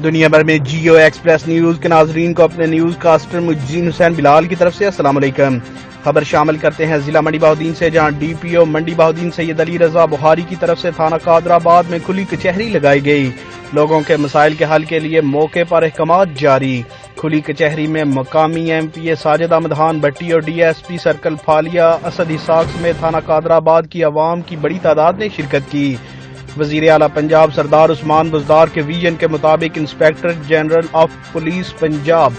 دنیا بھر میں جیو ایکسپریس نیوز کے ناظرین کو اپنے نیوز کاسٹر مجین حسین بلال کی طرف سے السلام علیکم۔ خبر شامل کرتے ہیں ضلع منڈی بہاؤدین سے، جہاں ڈی پی او منڈی بہاؤدین سید علی رضا بخاری کی طرف سے تھانہ قادرآباد میں کھلی کچہری لگائی گئی۔ لوگوں کے مسائل کے حل کے لیے موقع پر احکامات جاری۔ کھلی کچہری میں مقامی M P A Sajid Ahmad Khan Bhatti اور D S P circle Phalia Asad Ishaq سمیت تھانہ قادرآباد کی عوام کی بڑی تعداد نے شرکت کی۔ وزیر اعلیٰ پنجاب سردار عثمان بزدار کے ویژن کے مطابق inspector general of police Punjab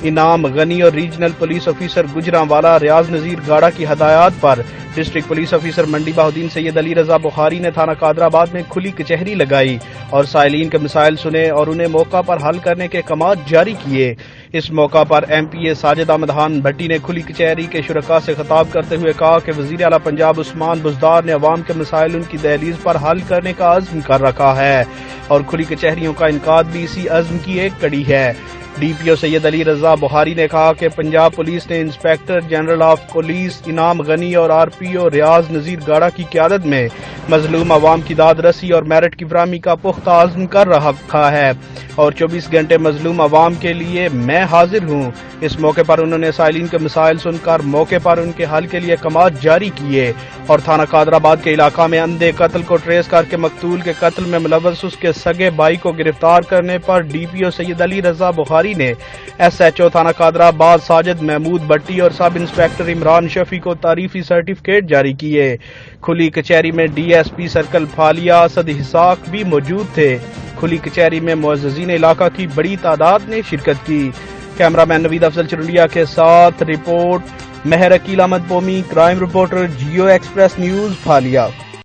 انعام غنی اور ریجنل پولیس آفیسر گجرانوالا ریاض نذیر گاڑا کی ہدایات پر ڈسٹرکٹ پولیس آفیسر منڈی بہاؤدین سید علی رضا بخاری نے تھانہ قادرآباد میں کھلی کچہری لگائی اور سائلین کے مسائل سنے اور انہیں موقع پر حل کرنے کے احکامات جاری کیے۔ اس موقع پر M P A Sajid Ahmad Khan بھٹی نے کھلی کچہری کے شرکاء سے خطاب کرتے ہوئے کہا کہ وزیر اعلیٰ پنجاب عثمان بزدار نے عوام کے مسائل ان کی دہلیز پر حل کرنے کا عزم کر رکھا ہے اور کھلی کچہریوں کا انعقاد بھی اسی عزم کی ایک کڑی ہے۔ ڈی پی او سید علی رضا بخاری نے کہا کہ پنجاب پولیس نے انسپکٹر جنرل آف پولیس انعام غنی اور آر پی او ریاض نذیر گاڑا کی قیادت میں مظلوم عوام کی داد رسی اور میرٹ کی فراہمی کا پختہ عزم کر رکھا ہے اور 24 گھنٹے مظلوم عوام کے لیے میں حاضر ہوں۔ اس موقع پر انہوں نے سائلین کے مسائل سن کر موقع پر ان کے حل کے لیے احکامات جاری کیے اور تھانہ قادرآباد کے علاقہ میں اندھے قتل کو ٹریس کر کے مقتول کے قتل میں ملوث اس کے سگے بھائی کو گرفتار کرنے پر ڈی پی او سید علی رضا بخاری نے ایس ایچ او تھانہ قادرآباد ساجد محمود بھٹی اور سب انسپکٹر عمران شفیع کو تعریفی سرٹیفکیٹ جاری کیے۔ کھلی کچہری میں D S P circle Phalia Asad Ishaq بھی موجود تھے۔ کھلی کچہری میں معززین علاقہ کی بڑی تعداد نے شرکت کی۔ کیمرہ مین نوید افضل چرنڈیا کے ساتھ report Mehr Aqeel Ahmad Pomi, crime reporter Geo Express News پھالیا۔